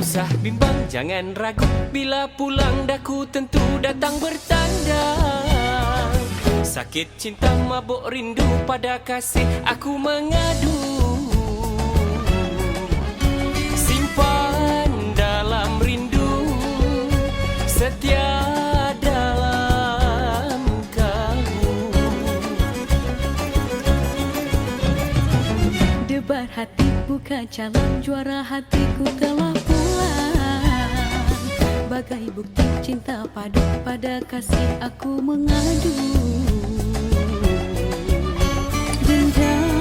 usah bimbang, jangan ragu. Bila pulang daku tentu datang bertanda. Sakit cinta, mabuk rindu, pada kasih aku mengadu. Simpan dalam rindu, setia dalam kalbu. Debar hati bukan calon, juara hatiku telah pulang. Bagai bukti cinta padu, pada kasih aku mengadu. Dendam